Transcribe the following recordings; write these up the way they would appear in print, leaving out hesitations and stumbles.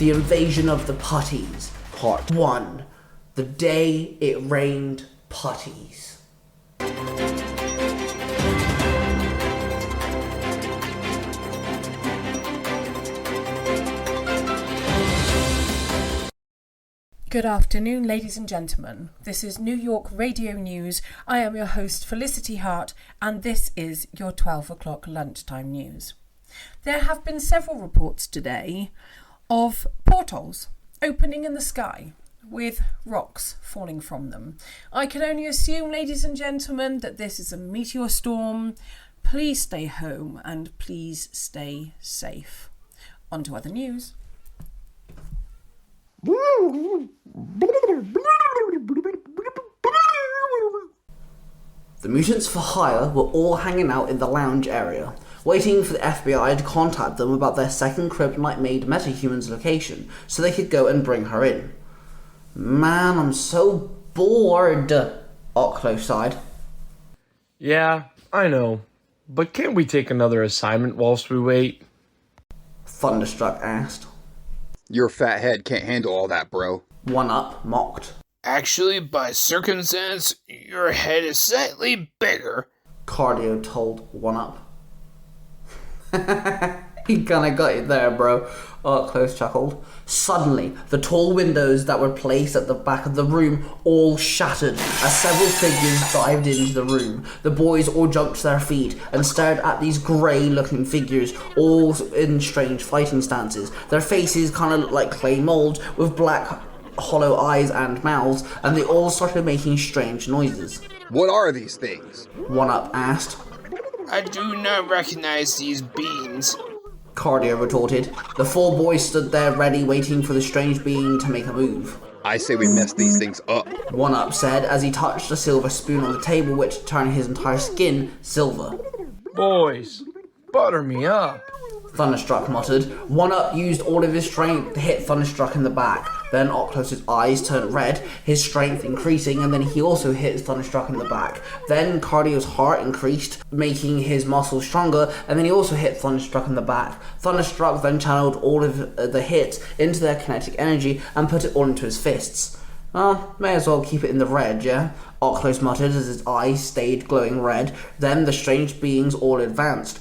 The Invasion of the Putties, Part 1. The Day It Rained Putties. Good afternoon, ladies and gentlemen. This is New York Radio News. I am your host, Felicity Hart, and this is your 12 o'clock lunchtime news. There have been several reports today of portholes opening in the sky with rocks falling from them. I can only assume, ladies and gentlemen, that this is a meteor storm. Please stay home and please stay safe. On to other news. The mutants for hire were all hanging out in the lounge area, waiting for the FBI to contact them about their second kryptonite-made metahuman's location so they could go and bring her in. Man, I'm so bored, Oclo sighed. Yeah, I know. But can't we take another assignment whilst we wait? Thunderstruck asked. Your fat head can't handle all that, bro. One Up mocked. Actually, by circumstance, your head is slightly bigger. Cardio told One Up. He kinda got you there, bro. Close chuckled. Suddenly, the tall windows that were placed at the back of the room all shattered as several figures dived into the room. The boys all jumped to their feet and stared at these grey-looking figures, all in strange fighting stances. Their faces kinda looked like clay mould with black hollow eyes and mouths, and they all started making strange noises. What are these things? One Up asked. I do not recognize these beings. Cardio retorted. The four boys stood there ready, waiting for the strange being to make a move. I say we mess these things up. One Up said as he touched a silver spoon on the table, which turned his entire skin silver. Boys, butter me up. Thunderstruck muttered. One Up used all of his strength to hit Thunderstruck in the back. Then Octos's eyes turned red, his strength increasing, and then he also hit Thunderstruck in the back. Then Cardio's heart increased, making his muscles stronger, and then he also hit Thunderstruck in the back. Thunderstruck then channeled all of the hits into their kinetic energy and put it all into his fists. Well, may as well keep it in the red, yeah? Octos muttered as his eyes stayed glowing red. Then the strange beings all advanced.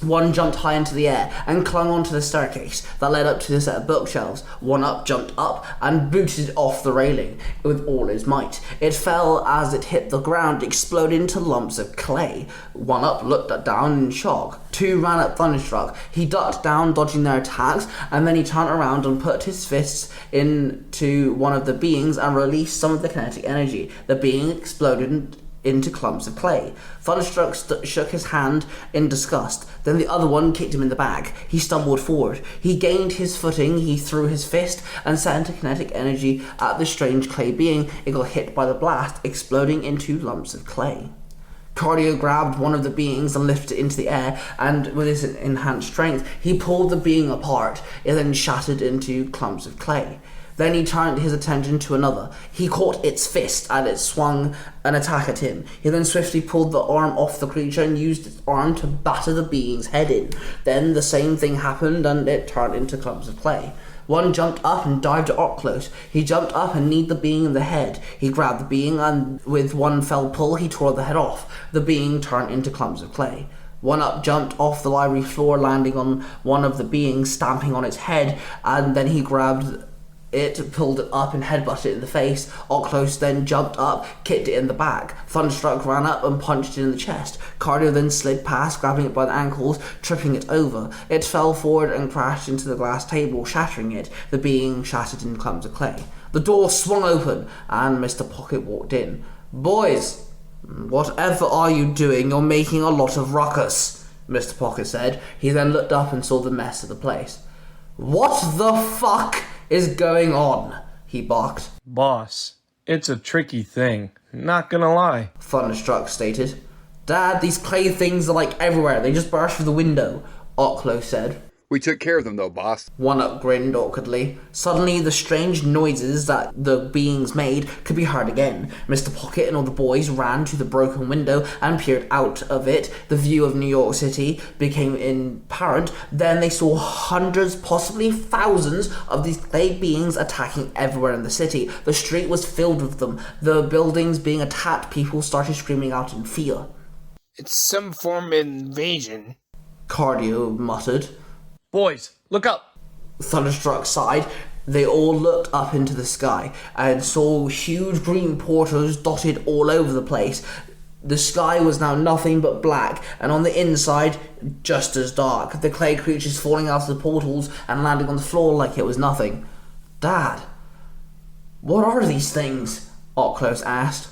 One jumped high into the air and clung onto the staircase that led up to the set of bookshelves. One Up jumped up and booted it off the railing with all his might. It fell as it hit the ground, exploding into lumps of clay. One Up looked down in shock. Two ran at Thunderstruck. He ducked down, dodging their attacks, and then he turned around and put his fists into one of the beings and released some of the kinetic energy. The being exploded into clumps of clay. Thunderstruck shook his hand in disgust. Then the other one kicked him in the back. He stumbled forward. He gained his footing. He threw his fist and sent a kinetic energy at the strange clay being. It got hit by the blast, exploding into lumps of clay. Cardio grabbed one of the beings and lifted it into the air, and with his enhanced strength, he pulled the being apart. It then shattered into clumps of clay. Then he turned his attention to another. He caught its fist and it swung an attack at him. He then swiftly pulled the arm off the creature and used its arm to batter the being's head in. Then the same thing happened and it turned into clumps of clay. One jumped up and dived at Oclos. He jumped up and kneed the being in the head. He grabbed the being and with one fell pull he tore the head off. The being turned into clumps of clay. One Up jumped off the library floor, landing on one of the beings, stamping on its head, and then he grabbed it, pulled it up and headbutted it in the face. Oclos then jumped up, kicked it in the back. Thunderstruck ran up and punched it in the chest. Cardio then slid past, grabbing it by the ankles, tripping it over. It fell forward and crashed into the glass table, shattering it. The being shattered in clumps of clay. The door swung open and Mr. Pocket walked in. "Boys, whatever are you doing? You're making a lot of ruckus," Mr. Pocket said. He then looked up and saw the mess of the place. "What the fuck is going on?" he barked. Boss, it's a tricky thing. Not gonna lie. Thunderstruck stated. "Dad, these clay things are like everywhere. They just burst through the window," Oclo said. We took care of them though, boss. One-Up grinned awkwardly. Suddenly, the strange noises that the beings made could be heard again. Mr. Pocket and all the boys ran to the broken window and peered out of it. The view of New York City became apparent. Then they saw hundreds, possibly thousands, of these clay beings attacking everywhere in the city. The street was filled with them. The buildings being attacked, people started screaming out in fear. It's some form of invasion. Cardio muttered. Boys, look up! Thunderstruck sighed. They all looked up into the sky and saw huge green portals dotted all over the place. The sky was now nothing but black, and on the inside, just as dark. The clay creatures falling out of the portals and landing on the floor like it was nothing. Dad, what are these things? Ocklos asked.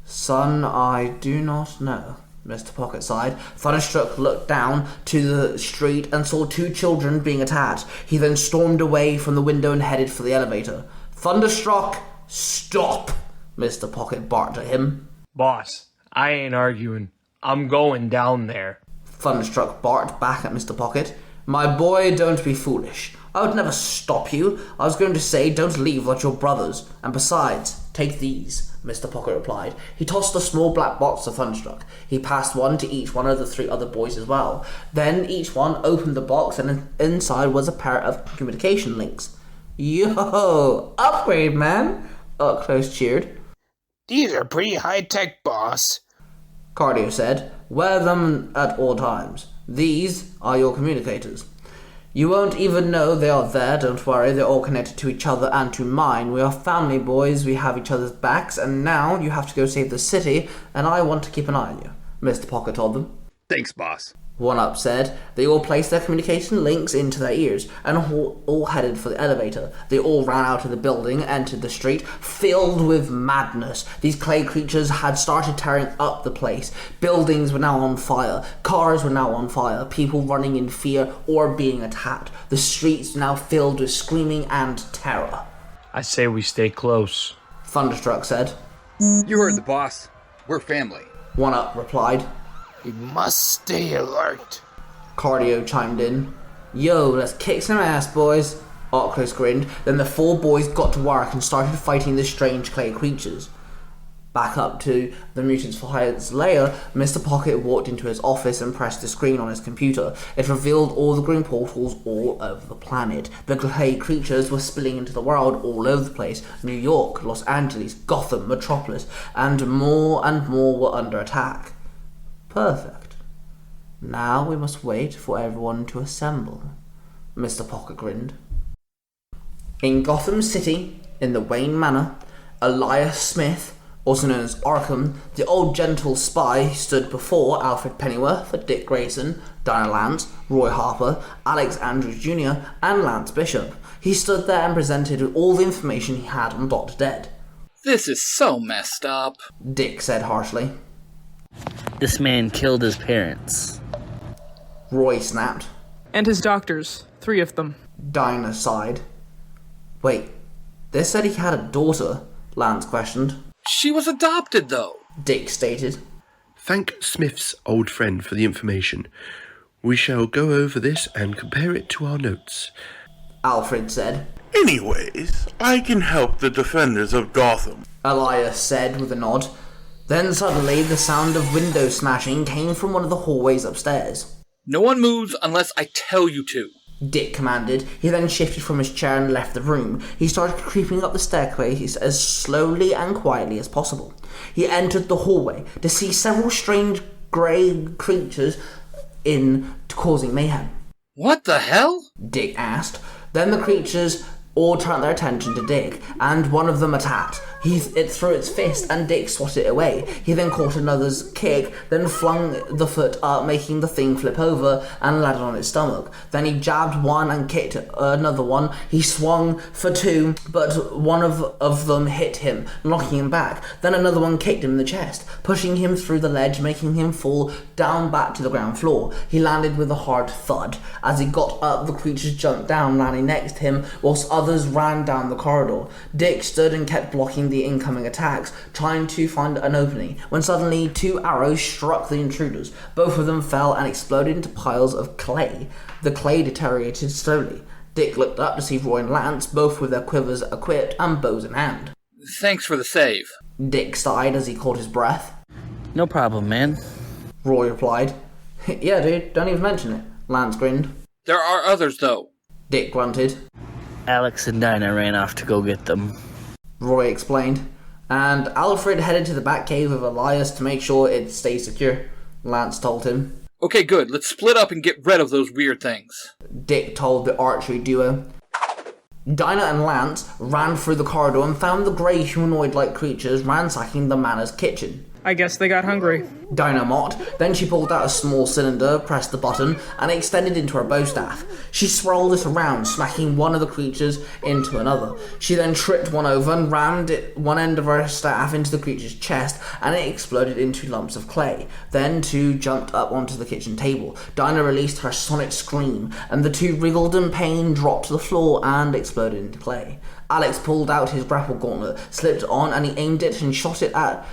Son, I do not know. Mr. Pocket sighed. Thunderstruck looked down to the street and saw two children being attacked. He then stormed away from the window and headed for the elevator. Thunderstruck, stop! Mr. Pocket barked at him. Boss, I ain't arguing. I'm going down there. Thunderstruck barked back at Mr. Pocket. My boy, don't be foolish. I would never stop you. I was going to say don't leave like your brothers. And besides, take these, Mr. Pocket replied. He tossed a small black box to Thunderstruck. He passed one to each one of the three other boys as well. Then each one opened the box and inside was a pair of communication links. Yo, upgrade, man! Close cheered. These are pretty high-tech, boss. Cardio said, wear them at all times. These are your communicators. You won't even know they are there, don't worry, they're all connected to each other and to mine. We are family, boys, we have each other's backs, and now you have to go save the city, and I want to keep an eye on you, Mr. Pocket told them. Thanks, boss. One-Up said. They all placed their communication links into their ears and all headed for the elevator. They all ran out of the building, entered the street, filled with madness. These clay creatures had started tearing up the place. Buildings were now on fire. Cars were now on fire. People running in fear or being attacked. The streets now filled with screaming and terror. I say we stay close. Thunderstruck said. You heard the boss. We're family. One-Up replied. We must stay alert. Cardio chimed in. Yo, let's kick some ass, boys. Oculus grinned. Then the four boys got to work and started fighting the strange clay creatures. Back up to the mutants for hire's lair, Mr. Pocket walked into his office and pressed the screen on his computer. It revealed all the green portals all over the planet. The clay creatures were spilling into the world all over the place. New York, Los Angeles, Gotham, Metropolis, and more were under attack. Perfect. Now we must wait for everyone to assemble. Mr. Pocket grinned. In Gotham City, in the Wayne Manor, Elias Smith, also known as Arkham, the old gentle spy, stood before Alfred Pennyworth, Dick Grayson, Dinah Lance, Roy Harper, Alex Andrews Jr., and Lance Bishop. He stood there and presented all the information he had on Dr. Dead. This is so messed up, Dick said harshly. This man killed his parents. Roy snapped. And his doctors. 3 of them. Dinah sighed. Wait, they said he had a daughter, Lance questioned. She was adopted, though, Dick stated. Thank Smith's old friend for the information. We shall go over this and compare it to our notes. Alfred said. Anyways, I can help the defenders of Gotham, Elias said with a nod. Then suddenly the sound of window smashing came from one of the hallways upstairs. No one moves unless I tell you to, Dick commanded. He then shifted from his chair and left the room. He started creeping up the staircase as slowly and quietly as possible. He entered the hallway to see several strange grey creatures causing mayhem. What the hell? Dick asked. Then the creatures all turned their attention to Dick, and one of them attacked. It threw its fist, and Dick swatted it away. He then caught another's kick, then flung the foot up, making the thing flip over and landed on its stomach. Then he jabbed one and kicked another one. He swung for 2, but one of them hit him, knocking him back. Then another one kicked him in the chest, pushing him through the ledge, making him fall down back to the ground floor. He landed with a hard thud. As he got up, the creatures jumped down, landing next to him, whilst others ran down the corridor. Dick stood and kept blocking the the incoming attacks, trying to find an opening, when suddenly 2 arrows struck the intruders. Both of them fell and exploded into piles of clay. The clay deteriorated slowly. Dick looked up to see Roy and Lance, both with their quivers equipped and bows in hand. Thanks for the save. Dick sighed as he caught his breath. No problem, man. Roy replied. Yeah, dude, don't even mention it. Lance grinned. There are others, though. Dick grunted. Alex and Dinah ran off to go get them. Roy explained. And Alfred headed to the back cave of Elias to make sure it stays secure, Lance told him. Okay, good. Let's split up and get rid of those weird things. Dick told the archery duo. Dinah and Lance ran through the corridor and found the grey humanoid-like creatures ransacking the manor's kitchen. I guess they got hungry. Dinah mocked, then she pulled out a small cylinder, pressed the button, and it extended into her bowstaff. She swirled it around, smacking one of the creatures into another. She then tripped one over and rammed one end of her staff into the creature's chest, and it exploded into lumps of clay. Then 2 jumped up onto the kitchen table. Dinah released her sonic scream, and the 2 wriggled in pain, dropped to the floor, and exploded into clay. Alex pulled out his grapple gauntlet, slipped it on, and he aimed it and shot it at...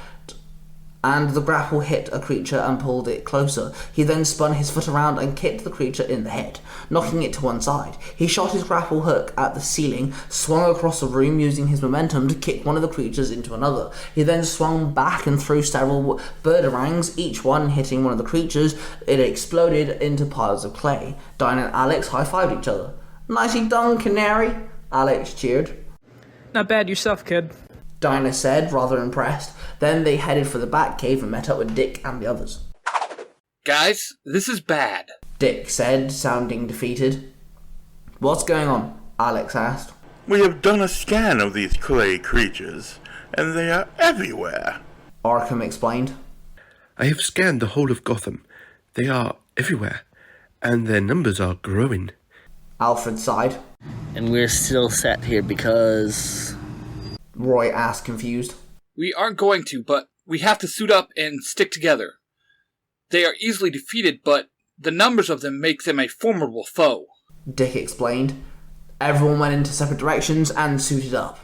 and the grapple hit a creature and pulled it closer. He then spun his foot around and kicked the creature in the head, knocking it to one side. He shot his grapple hook at the ceiling, swung across the room using his momentum to kick one of the creatures into another. He then swung back and threw several birdarangs, each one hitting one of the creatures. It exploded into piles of clay. Dinah and Alex high-fived each other. Nicely done, Canary, Alex cheered. Not bad yourself, kid. Dinah said, rather impressed. Then they headed for the back cave and met up with Dick and the others. Guys, this is bad. Dick said, sounding defeated. What's going on? Alex asked. We have done a scan of these clay creatures, and they are everywhere. Arkham explained. I have scanned the whole of Gotham. They are everywhere, and their numbers are growing. Alfred sighed. And we're still sat here because... Roy asked, confused. We aren't going to, but we have to suit up and stick together. They are easily defeated, but the numbers of them make them a formidable foe. Dick explained. Everyone went into separate directions and suited up.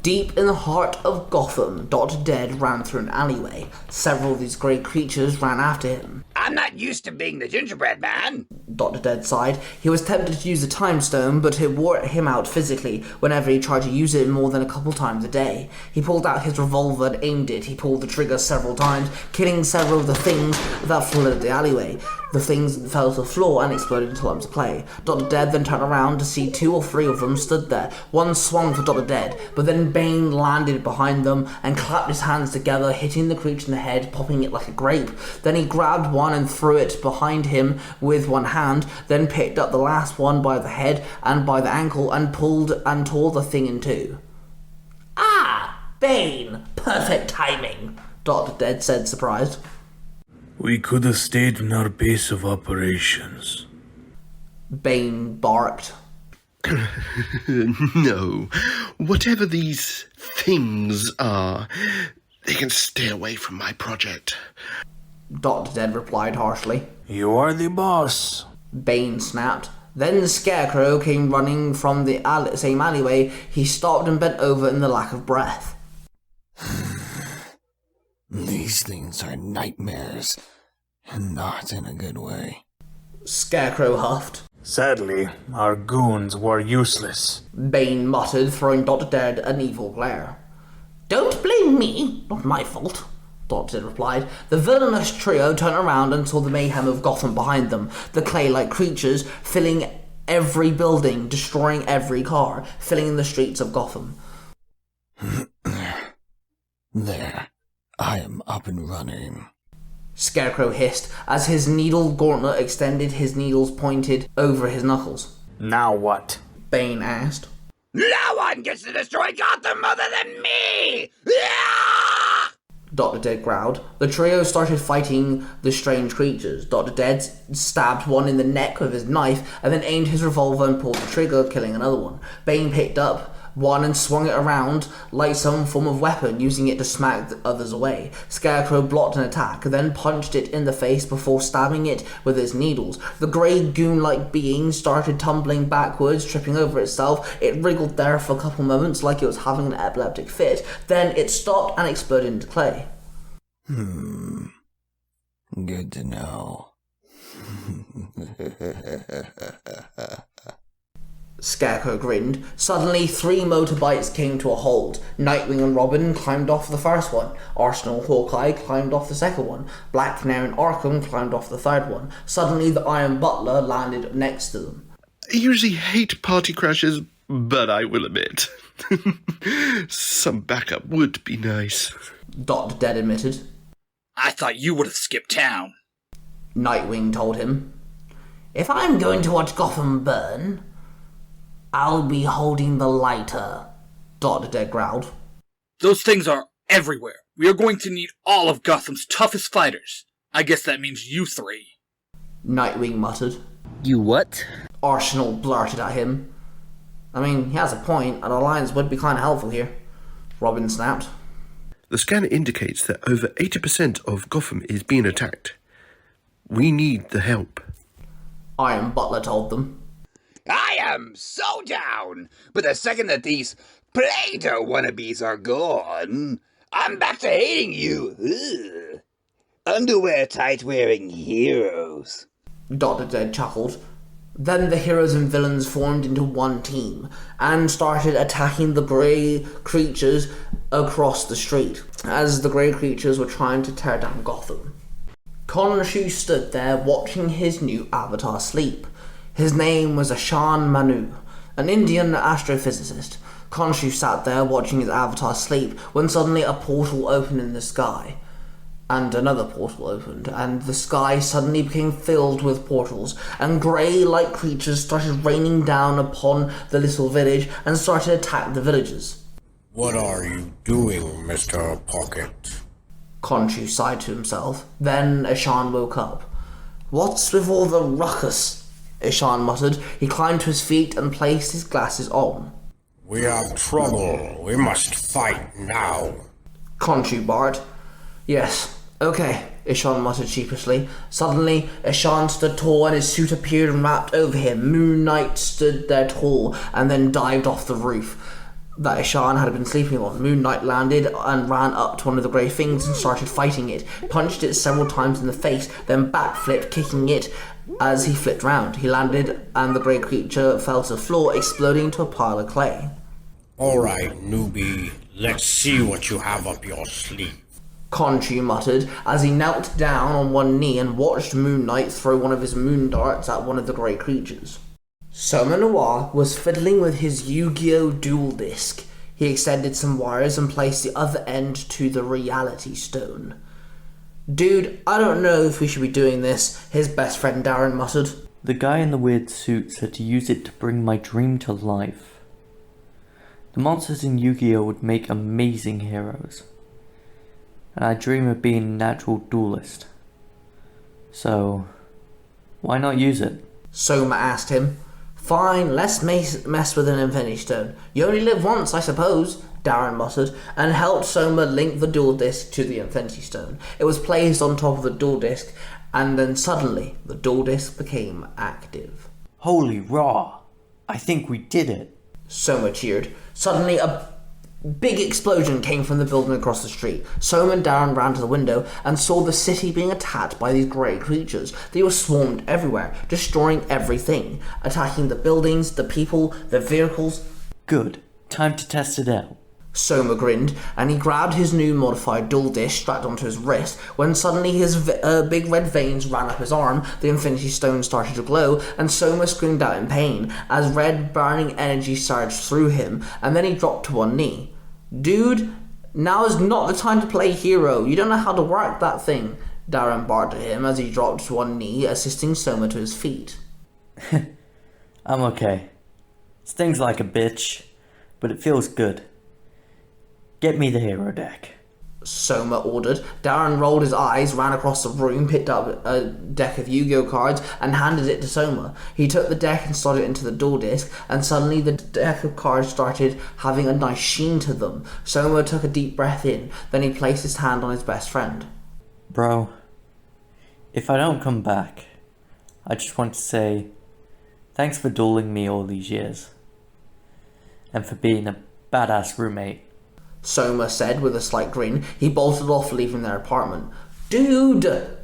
Deep in the heart of Gotham, Dr. Dead ran through an alleyway. Several of these great creatures ran after him. I'm not used to being the gingerbread man. Dr. Dead sighed. He was tempted to use the time stone, but it wore him out physically whenever he tried to use it more than a couple times a day. He pulled out his revolver and aimed it. He pulled the trigger several times, killing several of the things that flooded the alleyway. The things fell to the floor and exploded into lumps of clay. Dr. Dead then turned around to see 2 or 3 of them stood there. One swung for Dr. Dead, but then Bane landed behind them and clapped his hands together, hitting the creature in the head, popping it like a grape. Then he grabbed one and threw it behind him with one hand, then picked up the last one by the head and by the ankle and pulled and tore the thing in 2. Ah, Bane! Perfect timing, Dr. Dead said, surprised. We could have stayed in our base of operations. Bane barked. No. Whatever these things are, they can stay away from my project. Dr. Dead replied harshly. You are the boss. Bane snapped. Then the Scarecrow came running from the same alleyway. He stopped and bent over in the lack of breath. These things are nightmares, and not in a good way. Scarecrow huffed. Sadly, our goons were useless. Bane muttered, throwing Dr. Dead an evil glare. Don't blame me, not my fault, Dr. Dead replied. The villainous trio turned around and saw the mayhem of Gotham behind them, the clay-like creatures filling every building, destroying every car, filling the streets of Gotham. There. I am up and running. Scarecrow hissed as his needle gauntlet extended, his needles pointed over his knuckles. Now what? Bane asked. No one gets to destroy Gotham other than me! Dr. Dead growled. The trio started fighting the strange creatures. Dr. Dead stabbed one in the neck with his knife and then aimed his revolver and pulled the trigger, killing another one. Bane picked up one and swung it around like some form of weapon, using it to smack the others away. Scarecrow blocked an attack, then punched it in the face before stabbing it with his needles. The grey goon-like being started tumbling backwards, tripping over itself. It wriggled there for a couple moments like it was having an epileptic fit. Then it stopped and exploded into clay. Good to know. Scarecrow grinned. Suddenly, 3 motorbikes came to a halt. Nightwing and Robin climbed off the first one. Arsenal Hawkeye climbed off the second one. Black Canary and Arkham climbed off the third one. Suddenly, the Iron Butler landed next to them. I usually hate party crashes, but I will admit, some backup would be nice. Dr. Dead admitted. I thought you would have skipped town. Nightwing told him. If I'm going to watch Gotham burn, I'll be holding the lighter, Dr. Dead growled. Those things are everywhere. We are going to need all of Gotham's toughest fighters. I guess that means you 3. Nightwing muttered. You what? Arsenal blurted at him. I mean, he has a point. An alliance would be kind of helpful here. Robin snapped. The scanner indicates that over 80% of Gotham is being attacked. We need the help. Iron Butler told them. I am so down, but the second that these Play-Doh wannabes are gone, I'm back to hating you. Ugh. Underwear tight-wearing heroes. Dr. Dead chuckled. Then the heroes and villains formed into one team and started attacking the grey creatures across the street as the grey creatures were trying to tear down Gotham. Cornish stood there watching his new avatar sleep. His name was Ashan Manu, an Indian astrophysicist. Cornish sat there watching his avatar sleep when suddenly a portal opened in the sky. And another portal opened, and the sky suddenly became filled with portals, and grey-like creatures started raining down upon the little village and started to attack the villagers. What are you doing, Mr. Pocket? Khonshu sighed to himself. Then Ashan woke up. What's with all the ruckus? Ashan muttered. He climbed to his feet and placed his glasses on. We have trouble. We must fight now. Khonshu barked. Yes. Okay, Ashan muttered sheepishly. Suddenly, Ashan stood tall and his suit appeared and wrapped over him. Moon Knight stood there tall and then dived off the roof that Ashan had been sleeping on. Moon Knight landed and ran up to one of the grey things and started fighting it. Punched it several times in the face, then backflipped, kicking it as he flipped round. He landed and the grey creature fell to the floor, exploding into a pile of clay. Alright, newbie. Let's see what you have up your sleeve. Khonshu muttered as he knelt down on one knee and watched Moon Knight throw one of his moon darts at one of the grey creatures. Soma Noir was fiddling with his Yu-Gi-Oh! Dual Disc. He extended some wires and placed the other end to the Reality Stone. Dude, I don't know if we should be doing this, his best friend Darren muttered. The guy in the weird suit said to use it to bring my dream to life. The monsters in Yu-Gi-Oh! Would make amazing heroes. And I dream of being a natural duelist. So, why not use it? Soma asked him. Fine, let's mess with an Infinity Stone. You only live once, I suppose, Darren muttered, and helped Soma link the dual disc to the Infinity Stone. It was placed on top of the dual disc, and then suddenly the dual disc became active. Holy raw! I think we did it. Soma cheered. Suddenly a big explosion came from the building across the street. Soma and Darren ran to the window and saw the city being attacked by these grey creatures. They were swarmed everywhere, destroying everything, attacking the buildings, the people, the vehicles. Good. Time to test it out. Soma grinned, and he grabbed his new modified dual disc strapped onto his wrist, when suddenly his big red veins ran up his arm, the Infinity Stone started to glow, and Soma screamed out in pain, as red burning energy surged through him, and then he dropped to one knee. Dude, now is not the time to play hero. You don't know how to work that thing, Darren barked at him as he dropped to one knee, assisting Soma to his feet. I'm okay. Stings like a bitch, but it feels good. Get me the hero deck. Soma ordered. Darren rolled his eyes, ran across the room, picked up a deck of Yu-Gi-Oh cards and handed it to Soma. He took the deck and slotted it into the duel disc, and suddenly the deck of cards started having a nice sheen to them. Soma took a deep breath in, then he placed his hand on his best friend. Bro, if I don't come back, I just want to say thanks for dueling me all these years, and for being a badass roommate. Soma said with a slight grin. He bolted off, leaving their apartment. Dude!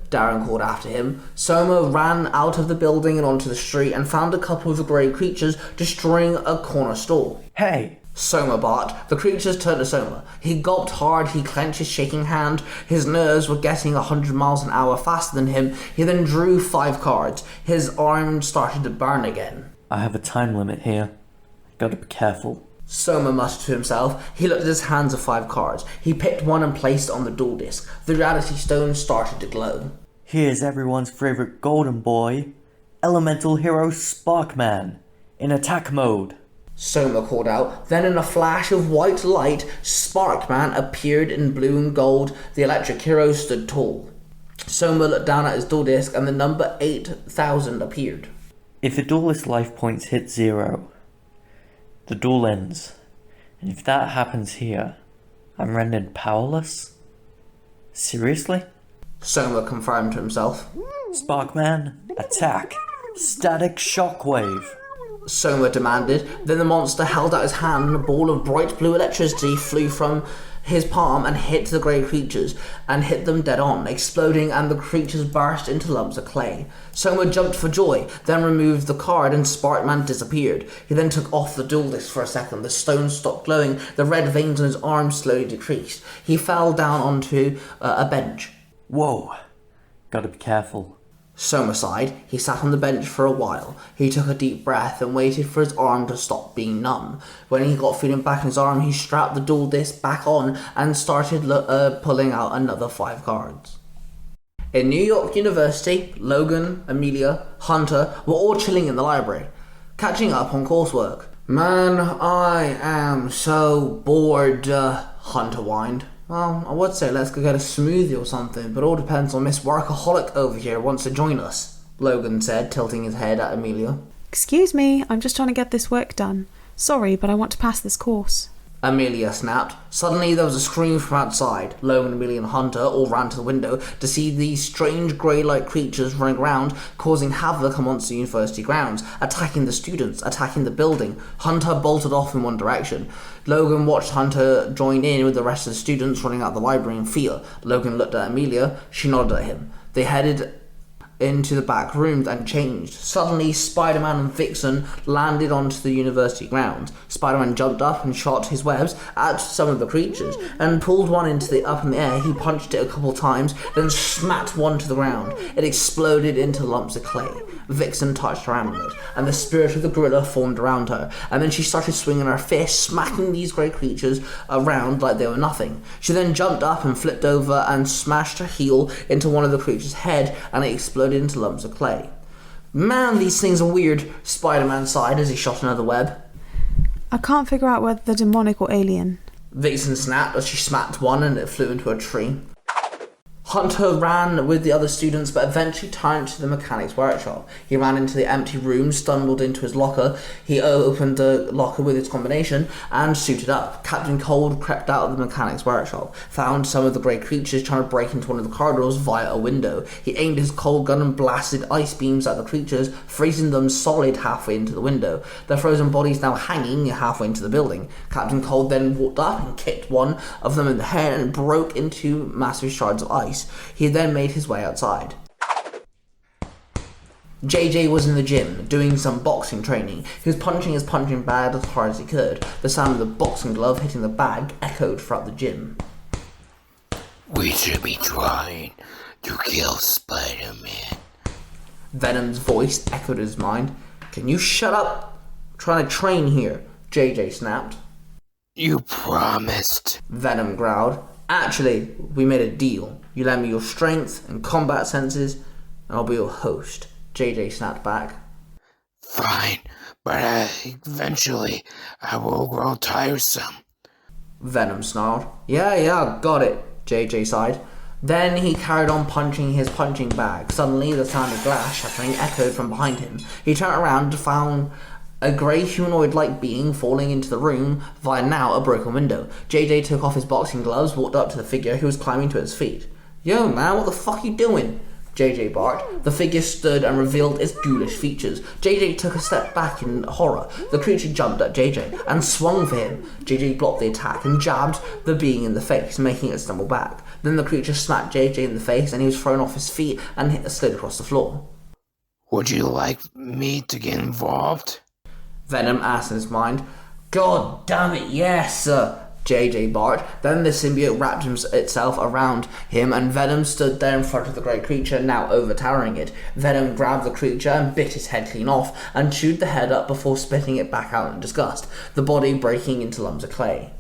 Darren called after him. Soma ran out of the building and onto the street and found a couple of the grey creatures destroying a corner store. Hey! Soma barked. The creatures turned to Soma. He gulped hard, he clenched his shaking hand. His nerves were getting 100 miles an hour faster than him. He then drew 5 cards. His arm started to burn again. I have a time limit here. Gotta be careful. Soma muttered to himself. He looked at his hands of 5 cards. He picked one and placed it on the duel disc. The reality stone started to glow. Here's everyone's favourite golden boy, elemental hero Sparkman, in attack mode. Soma called out. Then in a flash of white light, Sparkman appeared in blue and gold. The electric hero stood tall. Soma looked down at his duel disc and the number 8,000 appeared. If a duelist's life points hit 0, the duel ends. And if that happens here, I'm rendered powerless? Seriously? Soma confirmed to himself. Sparkman, attack! Static shockwave! Soma demanded. Then the monster held out his hand and a ball of bright blue electricity flew from his palm and hit the grey creatures and hit them dead on, exploding, and the creatures burst into lumps of clay. Soma jumped for joy, then removed the card and Sparkman disappeared. He then took off the duel disc for a second. The stone stopped glowing. The red veins on his arm slowly decreased. He fell down onto a bench. Whoa, gotta be careful. Soma sighed. He sat on the bench for a while. He took a deep breath and waited for his arm to stop being numb. When he got feeling back in his arm, he strapped the duel disc back on and started pulling out another 5 cards. In New York University, Logan, Amelia, Hunter were all chilling in the library, catching up on coursework. Man, I am so bored, Hunter whined. Well, I would say let's go get a smoothie or something, but all depends on Miss Workaholic over here wants to join us, Logan said, tilting his head at Amelia. Excuse me, I'm just trying to get this work done. Sorry, but I want to pass this course. Amelia snapped. Suddenly there was a scream from outside. Logan, Amelia and Hunter all ran to the window to see these strange grey-like creatures running around, causing havoc amongst the university grounds, attacking the students, attacking the building. Hunter bolted off in one direction. Logan watched Hunter join in with the rest of the students running out the library in fear. Logan looked at Amelia. She nodded at him. They headed into the back rooms and changed. Suddenly, Spider-Man and Vixen landed onto the university grounds. Spider-Man jumped up and shot his webs at some of the creatures and pulled one up in the air. He punched it a couple times, then smacked one to the ground. It exploded into lumps of clay. Vixen touched her amulet, and the spirit of the gorilla formed around her, and then she started swinging her fist, smacking these grey creatures around like they were nothing. She then jumped up and flipped over and smashed her heel into one of the creature's head, and it exploded into lumps of clay. Man, these things are weird, Spider-Man sighed as he shot another web. I can't figure out whether they're demonic or alien. Vixen snapped as she smacked one and it flew into a tree. Hunter ran with the other students, but eventually turned to the mechanic's workshop. He ran into the empty room, stumbled into his locker. He opened the locker with its combination and suited up. Captain Cold crept out of the mechanic's workshop, found some of the grey creatures trying to break into one of the corridors via a window. He aimed his cold gun and blasted ice beams at the creatures, freezing them solid halfway into the window. Their frozen bodies now hanging halfway into the building. Captain Cold then walked up and kicked one of them in the head and broke into massive shards of ice. He then made his way outside. JJ was in the gym, doing some boxing training. He was punching his punching bag as hard as he could. The sound of the boxing glove hitting the bag echoed throughout the gym. We should be trying to kill Spider-Man. Venom's voice echoed his mind. Can you shut up? I'm trying to train here, JJ snapped. You promised. Venom growled. Actually, we made a deal. You lend me your strength and combat senses, and I'll be your host, JJ snapped back. Fine, but eventually I will grow tiresome. Venom snarled. Yeah, got it, JJ sighed. Then he carried on punching his punching bag. Suddenly, the sound of glass shattering echoed from behind him. He turned around and found a grey humanoid-like being falling into the room via now a broken window. JJ took off his boxing gloves, walked up to the figure who was climbing to its feet. Yo, man, what the fuck you doing? JJ barked. The figure stood and revealed its ghoulish features. JJ took a step back in horror. The creature jumped at JJ and swung for him. JJ blocked the attack and jabbed the being in the face, making it stumble back. Then the creature smacked JJ in the face and he was thrown off his feet and slid across the floor. Would you like me to get involved? Venom asked in his mind. God damn it, yes, sir. JJ barked. Then the symbiote wrapped itself around him and Venom stood there in front of the great creature, now overtowering it. Venom grabbed the creature and bit his head clean off and chewed the head up before spitting it back out in disgust, the body breaking into lumps of clay.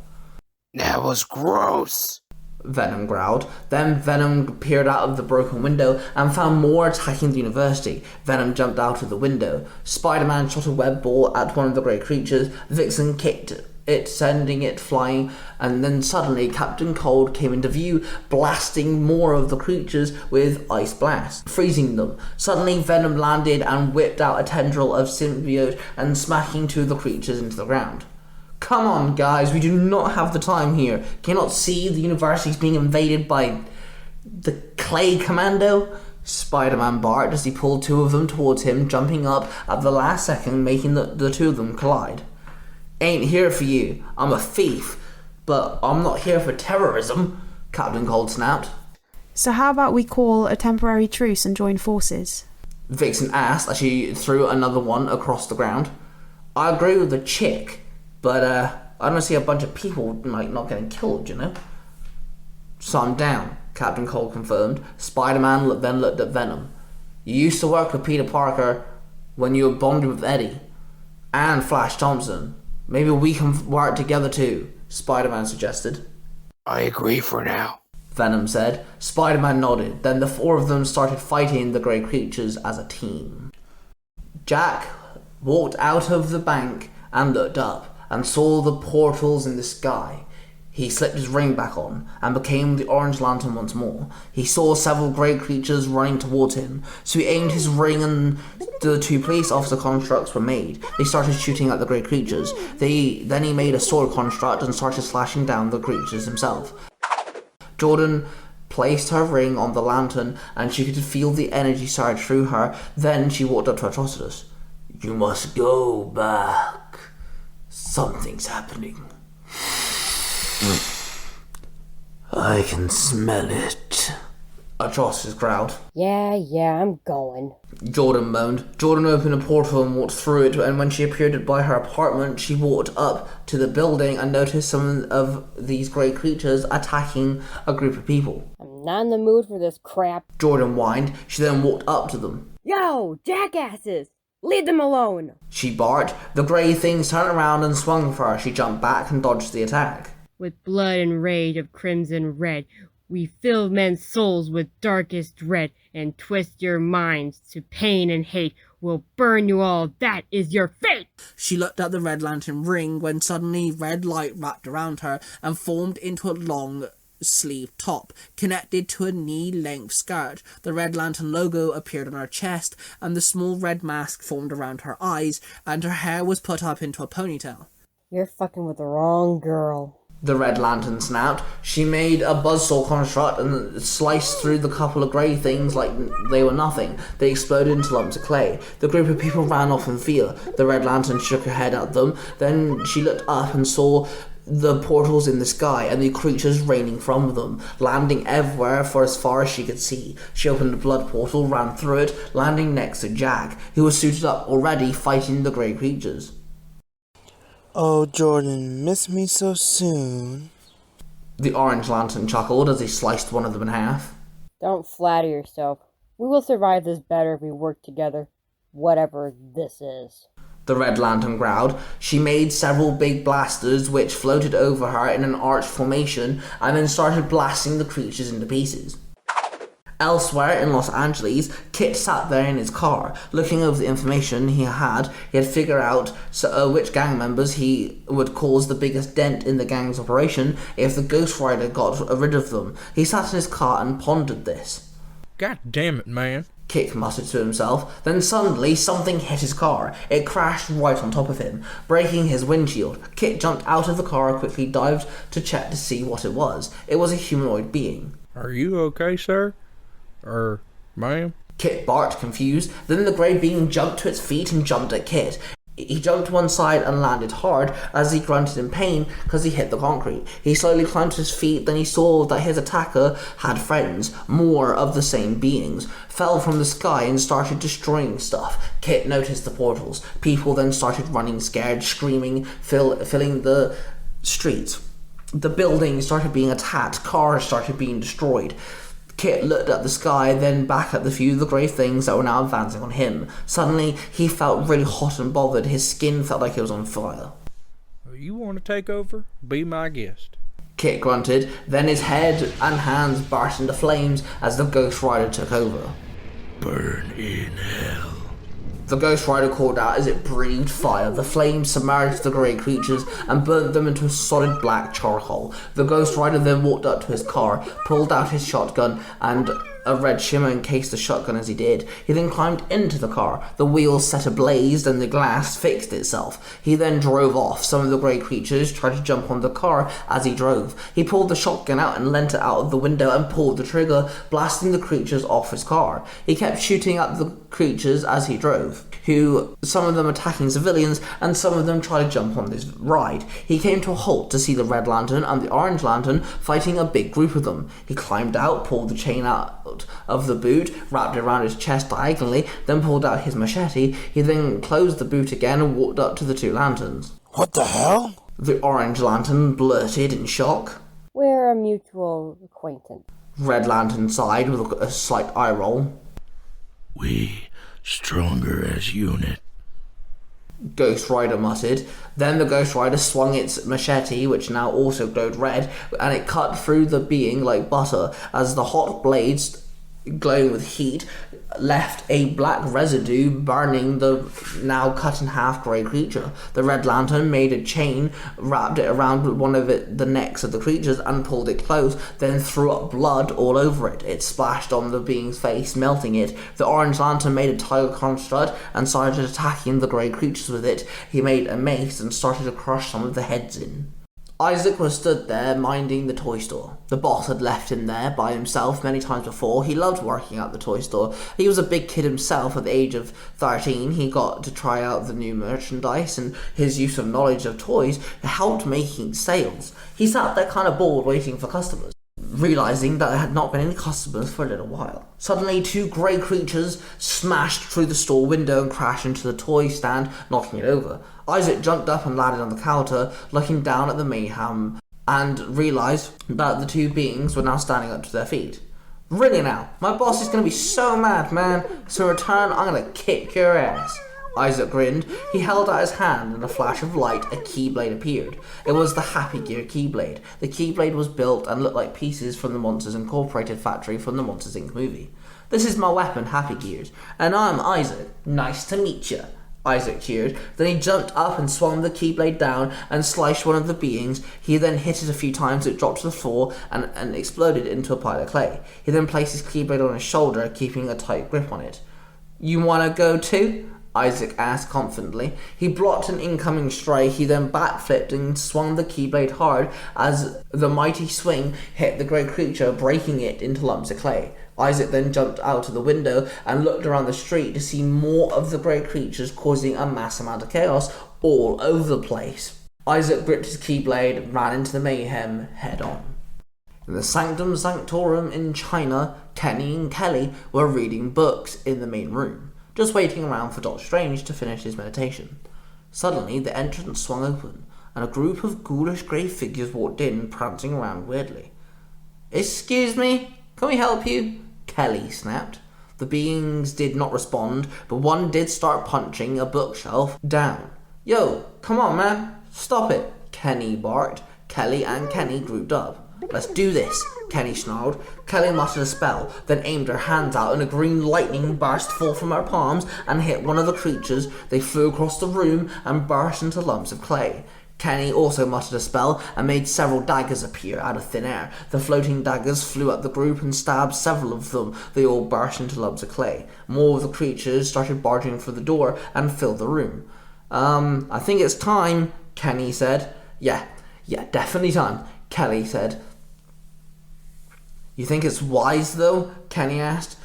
That was gross, Venom growled. Then Venom peered out of the broken window and found more attacking the university. Venom jumped out of the window. Spider-Man shot a web ball at one of the great creatures. Vixen kicked it, sending it flying, and then suddenly Captain Cold came into view, blasting more of the creatures with Ice Blast, freezing them. Suddenly Venom landed and whipped out a tendril of symbiote and smacking two of the creatures into the ground. Come on, guys, we do not have the time here. Cannot see the university is being invaded by the Clay Commando? Spider-Man barked as he pulled two of them towards him, jumping up at the last second, making the two of them collide. Ain't here for you. I'm a thief, but I'm not here for terrorism, Captain Cold snapped. So how about we call a temporary truce and join forces? Vixen asked as she threw another one across the ground. I agree with the chick, but I don't see a bunch of people not getting killed, you know? So I'm down, Captain Cold confirmed. Spider-Man then looked at Venom. You used to work with Peter Parker when you were bonded with Eddie and Flash Thompson. Maybe we can work together too, Spider-Man suggested. I agree for now, Venom said. Spider-Man nodded. Then the four of them started fighting the grey creatures as a team. Jack walked out of the bank and looked up and saw the portals in the sky. He slipped his ring back on and became the Orange Lantern once more. He saw several grey creatures running towards him, so he aimed his ring and the two police officer constructs were made. They started shooting at the grey creatures. Then he made a sword construct and started slashing down the creatures himself. Jordan placed her ring on the lantern and she could feel the energy surge through her. Then she walked up to Atrocitus. You must go back. Something's happening. I can smell it. Atrocitus growled. Yeah, I'm going. Jordan moaned. Jordan opened a portal and walked through it, and when she appeared by her apartment, she walked up to the building and noticed some of these grey creatures attacking a group of people. I'm not in the mood for this crap. Jordan whined. She then walked up to them. Yo, jackasses! Leave them alone! She barked. The grey things turned around and swung for her. She jumped back and dodged the attack. With blood and rage of crimson red, we fill men's souls with darkest dread, and twist your minds to pain and hate. We'll burn you all, that is your fate! She looked at the Red Lantern ring when suddenly red light wrapped around her and formed into a long sleeve top, connected to a knee-length skirt. The Red Lantern logo appeared on her chest, and the small red mask formed around her eyes, and her hair was put up into a ponytail. You're fucking with the wrong girl. The Red Lantern snapped. She made a buzzsaw construct and sliced through the couple of grey things like they were nothing. They exploded into lumps of clay. The group of people ran off in fear. The Red Lantern shook her head at them. Then she looked up and saw the portals in the sky and the creatures raining from them, landing everywhere for as far as she could see. She opened the blood portal, ran through it, landing next to Jack, who was suited up already fighting the grey creatures. Oh, Jordan, miss me so soon? The Orange Lantern chuckled as he sliced one of them in half. Don't flatter yourself. We will survive this better if we work together. Whatever this is. The Red Lantern growled. She made several big blasters which floated over her in an arch formation and then started blasting the creatures into pieces. Elsewhere in Los Angeles, Kit sat there in his car, looking over the information he had figured out which gang members he would cause the biggest dent in the gang's operation if the Ghost Rider got rid of them. He sat in his car and pondered this. God damn it, man. Kit muttered to himself. Then suddenly something hit his car. It crashed right on top of him, breaking his windshield. Kit jumped out of the car and quickly dived to check to see what it was. It was a humanoid being. Are you okay, sir? Ma'am? Kit barked, confused. Then the grey being jumped to its feet and jumped at Kit. He jumped to one side and landed hard as he grunted in pain because he hit the concrete. He slowly climbed to his feet, then he saw that his attacker had friends, more of the same beings, fell from the sky and started destroying stuff. Kit noticed the portals. People then started running scared, screaming, filling the streets. The buildings started being attacked, cars started being destroyed. Kit looked at the sky, then back at the few of the grey things that were now advancing on him. Suddenly, he felt really hot and bothered. His skin felt like it was on fire. You want to take over? Be my guest. Kit grunted, then his head and hands burst into flames as the Ghost Rider took over. Burn in hell. The Ghost Rider called out as it breathed fire. The flames submerged the grey creatures and burnt them into a solid black charcoal. The Ghost Rider then walked up to his car, pulled out his shotgun, and a red shimmer encased the shotgun as he did. He then climbed into the car. The wheels set ablaze and the glass fixed itself. He then drove off. Some of the grey creatures tried to jump on the car as he drove. He pulled the shotgun out and leant it out of the window and pulled the trigger, blasting the creatures off his car. He kept shooting at the creatures as he drove, some of them attacking civilians and some of them tried to jump on this ride. He came to a halt to see the Red Lantern and the Orange Lantern fighting a big group of them. He climbed out, pulled the chain out of the boot, wrapped it around his chest diagonally, then pulled out his machete. He then closed the boot again and walked up to the two lanterns. What the hell? The Orange Lantern blurted in shock. We're a mutual acquaintance. Red Lantern sighed with a slight eye roll. We stronger as unit. Ghost Rider muttered. Then the Ghost Rider swung its machete, which now also glowed red, and it cut through the being like butter as the hot blades, glowing with heat, left a black residue burning the now cut in half grey creature. The Red Lantern made a chain, wrapped it around one of the necks of the creatures and pulled it close, then threw up blood all over it. It splashed on the being's face, melting it. The Orange Lantern made a tiger construct and started attacking the grey creatures with it. He made a mace and started to crush some of the heads in. Isaac was stood there minding the toy store. The boss had left him there by himself many times before. He loved working at the toy store. He was a big kid himself. At the age of 13, he got to try out the new merchandise, and his use of knowledge of toys helped making sales. He sat there kind of bored waiting for customers, realising that there had not been any customers for a little while. Suddenly, two grey creatures smashed through the store window and crashed into the toy stand, knocking it over. Isaac jumped up and landed on the counter, looking down at the mayhem, and realised that the two beings were now standing up to their feet. Really now, my boss is going to be so mad, man, so in return I'm going to kick your ass. Isaac grinned. He held out his hand. In a flash of light, a keyblade appeared. It was the Happy Gear keyblade. The keyblade was built and looked like pieces from the Monsters Incorporated factory from the Monsters Inc. movie. This is my weapon, Happy Gears, and I'm Isaac. Nice to meet you, Isaac cheered. Then he jumped up and swung the keyblade down and sliced one of the beings. He then hit it a few times. It dropped to the floor and exploded into a pile of clay. He then placed his keyblade on his shoulder, keeping a tight grip on it. You want to go too? Isaac asked confidently. He blocked an incoming strike. He then backflipped and swung the keyblade hard as the mighty swing hit the grey creature, breaking it into lumps of clay. Isaac then jumped out of the window and looked around the street to see more of the grey creatures, causing a mass amount of chaos all over the place. Isaac gripped his keyblade and ran into the mayhem head on. In the Sanctum Sanctorum in China, Kenny and Kelly were reading books in the main room, just waiting around for Doctor Strange to finish his meditation. Suddenly, the entrance swung open, and a group of ghoulish grey figures walked in, prancing around weirdly. Excuse me? Can we help you? Kelly snapped. The beings did not respond, but one did start punching a bookshelf down. Yo, come on, man. Stop it, Kenny barked. Kelly and Kenny grouped up. Let's do this, Kenny snarled. Kelly muttered a spell, then aimed her hands out and a green lightning burst forth from her palms and hit one of the creatures. They flew across the room and burst into lumps of clay. Kenny also muttered a spell and made several daggers appear out of thin air. The floating daggers flew at the group and stabbed several of them. They all burst into lumps of clay. More of the creatures started barging for the door and filled the room. I think it's time, Kenny said. Yeah, definitely time, Kelly said. You think it's wise, though? Kenny asked.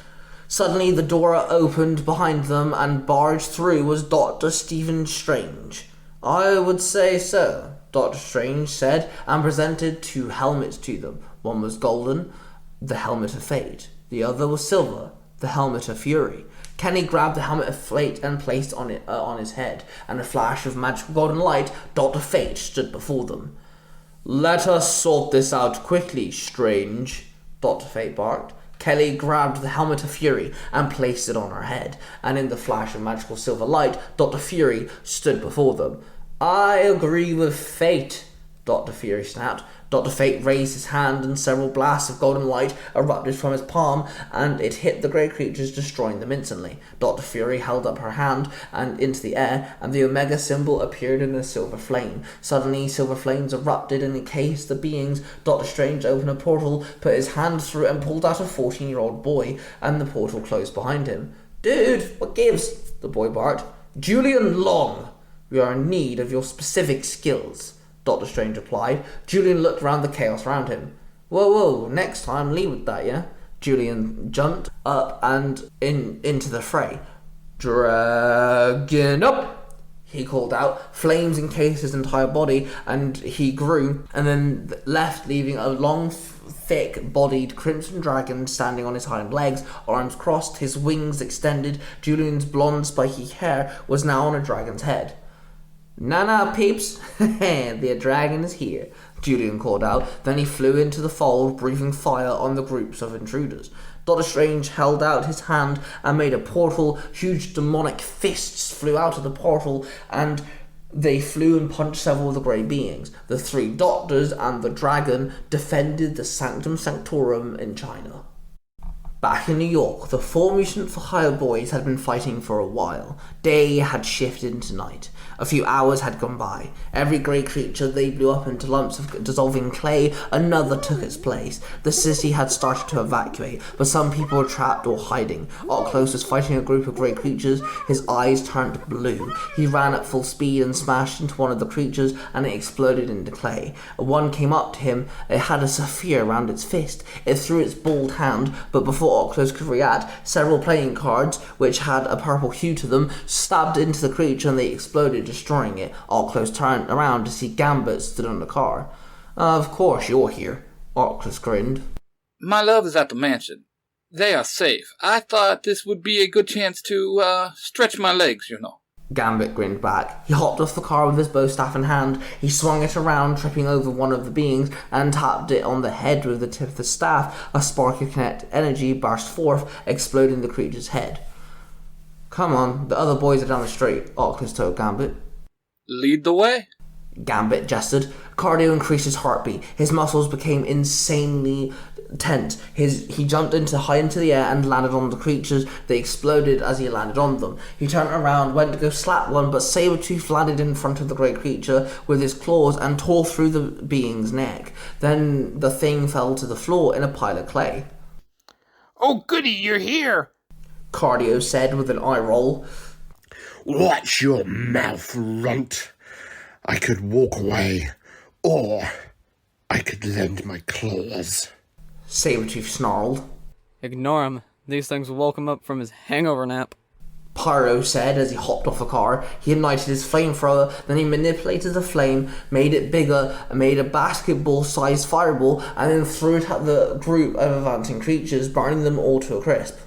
Suddenly the door opened behind them and barged through was Dr. Stephen Strange. I would say so, Dr. Strange said, and presented 2 helmets to them. One was golden, the helmet of fate. The other was silver, the helmet of fury. Kenny grabbed the helmet of fate and placed on his head, and a flash of magical golden light, Dr. Fate stood before them. Let us sort this out quickly, Strange, Dr. Fate barked. Kelly grabbed the helmet of fury and placed it on her head, and in the flash of magical silver light, Dr. Fury stood before them. I agree with fate, Dr. Fury snapped. Dr. Fate raised his hand and several blasts of golden light erupted from his palm and it hit the grey creatures, destroying them instantly. Dr. Fury held up her hand and into the air and the Omega symbol appeared in a silver flame. Suddenly, silver flames erupted and encased the beings. Dr. Strange opened a portal, put his hand through it and pulled out a 14-year-old boy, and the portal closed behind him. Dude, what gives? The boy barked. Julian Long, we are in need of your specific skills, Dr. Strange replied. Julian looked around the chaos around him. Whoa, next time leave with that, yeah? Julian jumped up and into the fray. Dragon up, he called out. Flames encased his entire body and he grew and then left, leaving a long, thick-bodied crimson dragon standing on his hind legs, arms crossed, his wings extended. Julian's blonde, spiky hair was now on a dragon's head. Nah, peeps, the dragon is here, Julian called out. Then he flew into the fold, breathing fire on the groups of intruders. Dr. Strange held out his hand and made a portal. Huge demonic fists flew out of the portal and they flew and punched several of the grey beings. The 3 doctors and the dragon defended the Sanctum Sanctorum in China. Back in New York, the 4 mutant for hire boys had been fighting for a while. Day had shifted into night. A few hours had gone by. Every grey creature they blew up into lumps of dissolving clay, another took its place. The city had started to evacuate, but some people were trapped or hiding. Oculus was fighting a group of grey creatures. His eyes turned blue. He ran at full speed and smashed into one of the creatures, and it exploded into clay. One came up to him. It had a sapphire around its fist. It threw its bald hand, but before Oculus could react, several playing cards, which had a purple hue to them, stabbed into the creature and they exploded, destroying it. Oculus turned around to see Gambit stood on the car. Of course you're here, Oculus grinned. My love is at the mansion. They are safe. I thought this would be a good chance to stretch my legs, you know. Gambit grinned back. He hopped off the car with his bow staff in hand. He swung it around, tripping over one of the beings, and tapped it on the head with the tip of the staff. A spark of kinetic energy burst forth, exploding the creature's head. Come on, the other boys are down the street, Oculus told Gambit. Lead the way? Gambit gestured. Cardio increased his heartbeat. His muscles became insanely tense. He jumped high into the air and landed on the creatures. They exploded as he landed on them. He turned around, went to go slap one, but Sabretooth landed in front of the great creature with his claws and tore through the being's neck. Then the thing fell to the floor in a pile of clay. Oh goody, you're here! Cardio said with an eye roll. Watch your mouth, runt. I could walk away, or I could lend my claws. Sabretooth snarled. Ignore him. These things will woke him up from his hangover nap. Pyro said as he hopped off the car. He ignited his flamethrower, then he manipulated the flame, made it bigger, and made a basketball-sized fireball, and then threw it at the group of advancing creatures, burning them all to a crisp.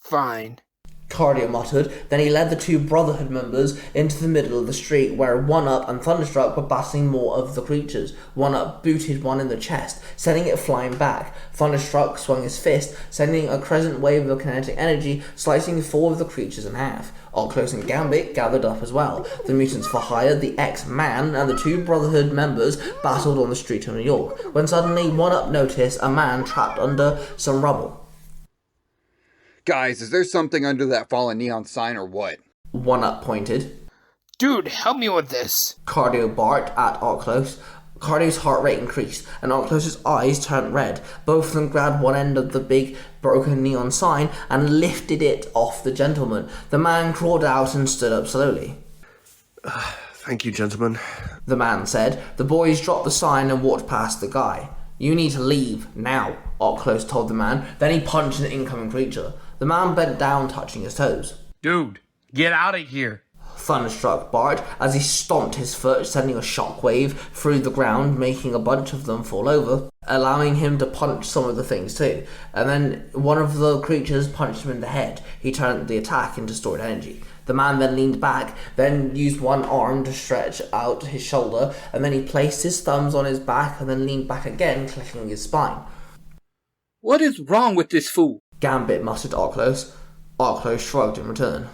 Fine. Cardio muttered. Then he led the two Brotherhood members into the middle of the street, where One-Up and Thunderstruck were battling more of the creatures. One-Up booted one in the chest, sending it flying back. Thunderstruck swung his fist, sending a crescent wave of kinetic energy, slicing 4 of the creatures in half. Oculus and Gambit gathered up as well. The mutants for hire, the X-Man, and the two Brotherhood members battled on the street of New York, when suddenly One-Up noticed a man trapped under some rubble. Guys, is there something under that fallen neon sign or what? One-Up pointed. Dude, help me with this. Cardio barked at Oculus. Cardio's heart rate increased, and Oculus's eyes turned red. Both of them grabbed one end of the big broken neon sign and lifted it off the gentleman. The man crawled out and stood up slowly. Thank you, gentlemen, the man said. The boys dropped the sign and walked past the guy. You need to leave, now, Oculus told the man. Then he punched an incoming creature. The man bent down, touching his toes. Dude, get out of here. Thunderstruck barked as he stomped his foot, sending a shockwave through the ground, making a bunch of them fall over, allowing him to punch some of the things too. And then one of the creatures punched him in the head. He turned the attack into stored energy. The man then leaned back, then used one arm to stretch out his shoulder, and then he placed his thumbs on his back and then leaned back again, clicking his spine. What is wrong with this fool? Gambit muttered Oculus. Oculus shrugged in return.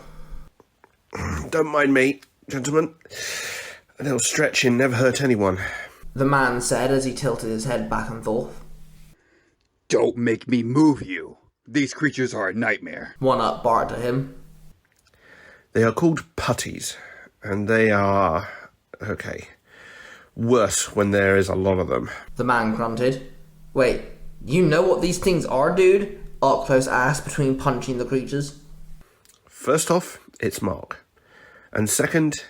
Don't mind me, gentlemen. A little stretching never hurt anyone, the man said as he tilted his head back and forth. Don't make me move you. These creatures are a nightmare. One-Up barked at him. They are called Putties, and they are... worse when there is a lot of them. The man grunted. Wait, you know what these things are, dude? Oculus asked between punching the creatures. First off, it's Mark. And second,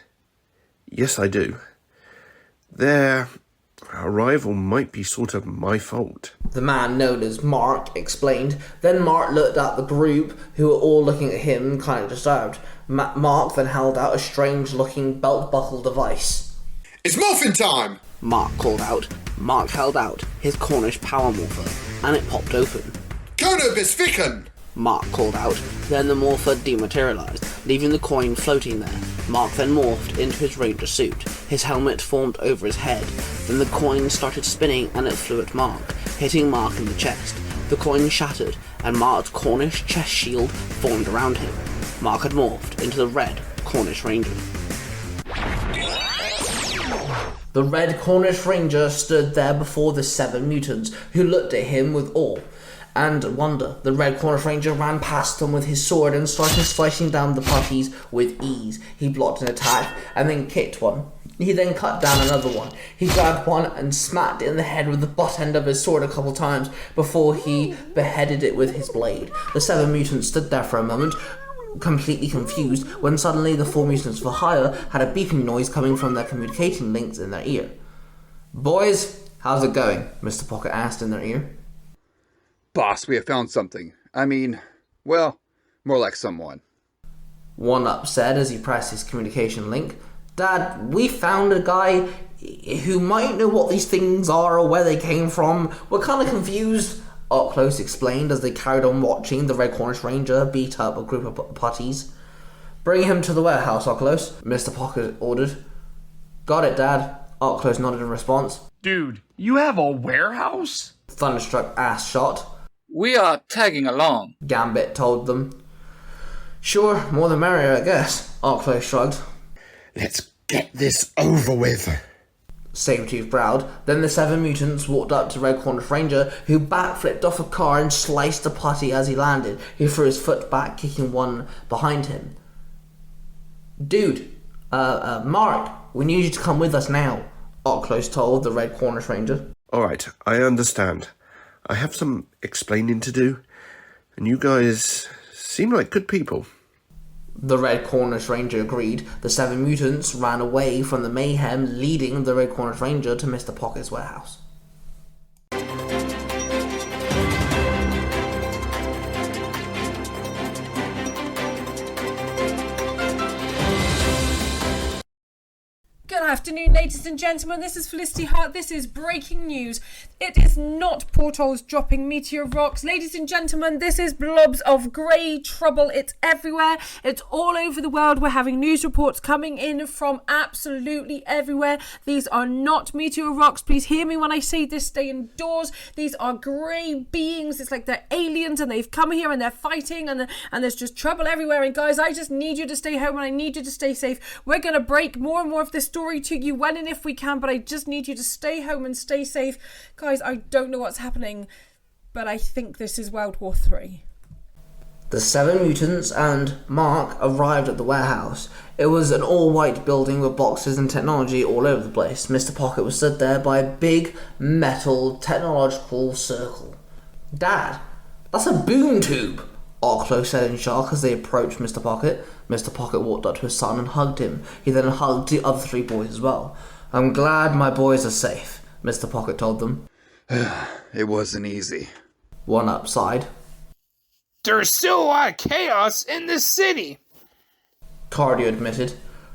yes, I do. Their arrival might be sort of my fault. The man known as Mark explained. Then Mark looked at the group, who were all looking at him, kind of disturbed. Mark then held out a strange-looking belt-buckle device. It's morphin' time! Mark called out. Mark held out his Cornish power morpher, and it popped open. Kono bis ficken! Mark called out. Then the morpher dematerialized, leaving the coin floating there. Mark then morphed into his ranger suit. His helmet formed over his head. Then the coin started spinning and it flew at Mark, hitting Mark in the chest. The coin shattered, and Mark's Cornish chest shield formed around him. Mark had morphed into the red Cornish Ranger. The red Cornish Ranger stood there before the 7 mutants, who looked at him with awe and wonder. The red Cornish Ranger ran past them with his sword and started slicing down the putties with ease. He blocked an attack and then kicked one. He then cut down another one. He grabbed one and smacked it in the head with the butt end of his sword a couple times before he beheaded it with his blade. The 7 mutants stood there for a moment, completely confused, when suddenly the 4 mutants for hire had a beeping noise coming from their communicating links in their ear. Boys, how's it going? Mr. Pocket asked in their ear. Boss, we have found something. I mean, well, more like someone. One-Up said as he pressed his communication link. Dad, we found a guy who might know what these things are or where they came from. We're kind of confused, Oculus explained as they carried on watching the red Cornish Ranger beat up a group of putties. Bring him to the warehouse, Oculus, Mr. Pocket ordered. Got it, Dad, Oculus nodded in response. Dude, you have a warehouse? Thunderstruck ass shot. We are tagging along, Gambit told them. Sure, more the merrier, I guess, Oculus shrugged. Let's get this over with, Sabretooth growled. Then the 7 mutants walked up to Red Cornish Ranger, who backflipped off a car and sliced a putty as he landed. He threw his foot back, kicking one behind him. Dude, Mark, we need you to come with us now, Oculus told the Red Cornish Ranger. Alright, I understand. I have some explaining to do, and you guys seem like good people. The Red Cornish Ranger agreed. The 7 mutants ran away from the mayhem, leading the Red Cornish Ranger to Mr. Pocket's warehouse. Good afternoon, ladies and gentlemen. This is Felicity Hart. This is breaking news. It is not portholes dropping meteor rocks. Ladies and gentlemen, this is blobs of grey trouble. It's everywhere. It's all over the world. We're having news reports coming in from absolutely everywhere. These are not meteor rocks. Please hear me when I say this. Stay indoors. These are grey beings. It's like they're aliens and they've come here and they're fighting and there's just trouble everywhere. And guys, I just need you to stay home and I need you to stay safe. We're going to break more and more of this story to you when and if we can, but I just need you to stay home and stay safe. Guys, I don't know what's happening, but I think this is World War III. The 7 mutants and Mark arrived at the warehouse. It was an all-white building with boxes and technology all over the place. Mr. Pocket was stood there by a big metal technological circle. Dad, that's a boom tube, Arklow said in shock as they approached Mr. Pocket. Mr. Pocket walked up to his son and hugged him. He then hugged the other 3 boys as well. I'm glad my boys are safe, Mr. Pocket told them. It wasn't easy. One up sighed. There's still a lot of chaos in this city. Cardio admitted.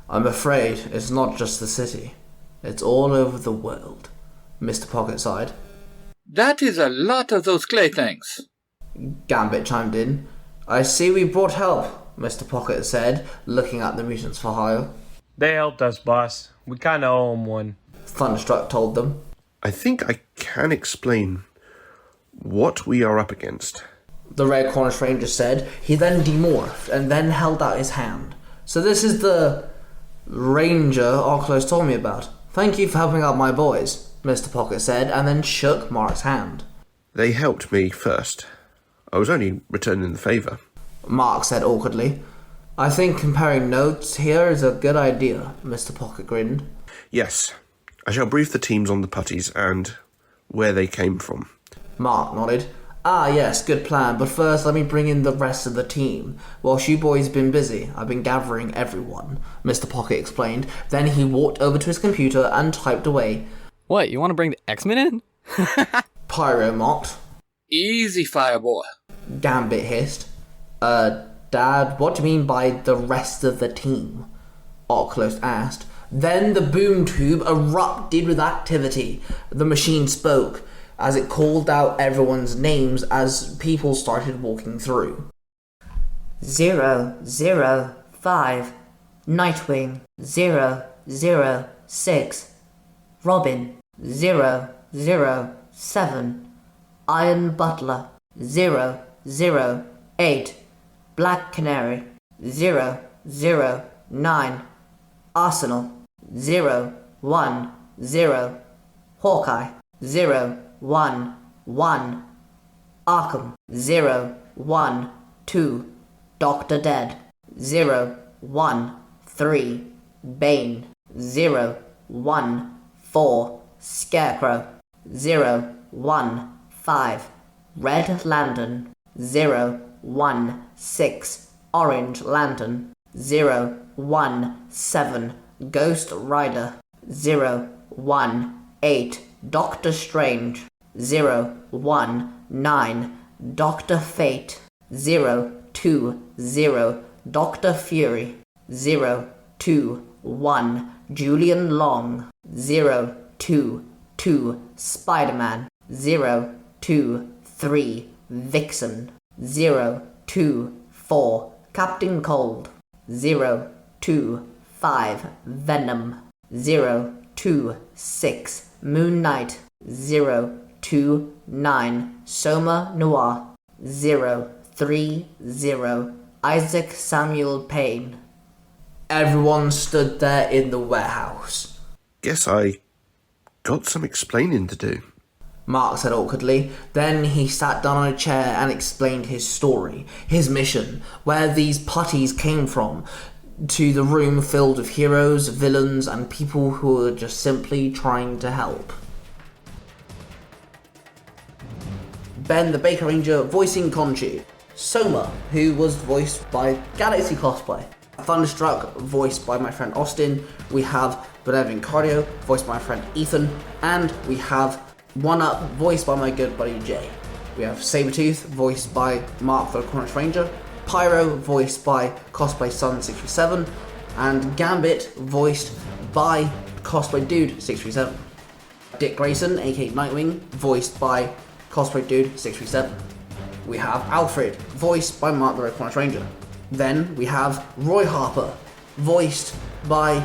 I'm afraid it's not just the city. It's all over the world. Mr. Pocket sighed. That is a lot of those clay things. Gambit chimed in. I see we brought help, Mr. Pocket said, looking at the mutants for hire. They helped us, boss. We kinda owe them one. Thunderstruck told them. I think I can explain what we are up against. The Red Cornish Ranger said. He then demorphed and then held out his hand. So this is the Ranger Arklow told me about. Thank you for helping out my boys, Mr. Pocket said, and then shook Mark's hand. They helped me first. I was only returning the favour. Mark said awkwardly. I think comparing notes here is a good idea, Mr. Pocket grinned. Yes, I shall brief the teams on the putties and where they came from. Mark nodded. Ah, yes, good plan, but first let me bring in the rest of the team. Whilst you boys have been busy, I've been gathering everyone, Mr. Pocket explained. Then he walked over to his computer and typed away. What, you want to bring the X-Men in? Pyro mocked. Easy, Fireboy. Gambit hissed. Dad, what do you mean by the rest of the team? Arklow asked. Then the boom tube erupted with activity. The machine spoke as it called out everyone's names as people started walking through. 005, Nightwing, 006, Robin, 007, Iron Butler, 008, Black Canary, 009, Arsenal, 010, Hawkeye, 011, Arkham, 012, Dr. Dead, 013, Bane, 014, Scarecrow, 015, Red Lantern, 016, Orange Lantern, 017, Ghost Rider, 018, Doctor Strange, 019, Doctor Fate, 020, Doctor Fury, 021, Julian Long, 022, Spider-Man, 023, Vixen, 024, Captain Cold, 025, Venom, 026, Moon Knight, 029, Soma Noir, 030, Isaac Samuel Payne. Everyone stood there in the warehouse. Guess I got some explaining to do. Mark said awkwardly. Then he sat down on a chair and explained his story, his mission, where these putties came from, to the room filled with heroes, villains, and people who were just simply trying to help. Ben the Baker Ranger voicing Conchu. Soma, who was voiced by Galaxy Cosplay. Thunderstruck, voiced by my friend Austin. We have Benevolent Cardio, voiced by my friend Ethan. And we have One Up, voiced by my good buddy Jay. We have Sabretooth, voiced by Mark the Cornish Ranger. Pyro, voiced by Cosplay Sun 67. And Gambit, voiced by Cosplay Dude 637. Dick Grayson, aka Nightwing, voiced by Cosplay Dude 637. We have Alfred, voiced by Mark the Red Cornish Ranger. Then we have Roy Harper, voiced by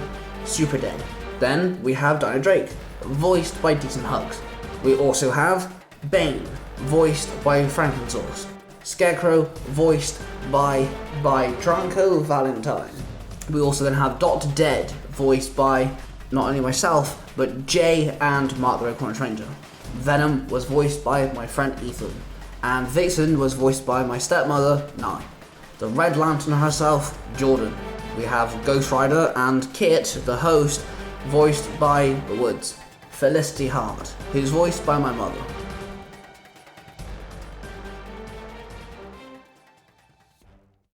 Super Dead. Then we have Dinah Drake, voiced by Decent Hugs. We also have Bane, voiced by Frankensauce. Scarecrow, voiced by Dranko Valentine. We also then have Dr. Dead, voiced by not only myself, but Jay and Mark the Red Cornish Ranger. Venom was voiced by my friend Ethan. And Vixen was voiced by my stepmother, Nye. The Red Lantern herself, Jordan. We have Ghost Rider and Kit, the host, voiced by The Woods. Felicity Hart, who's voiced by my mother.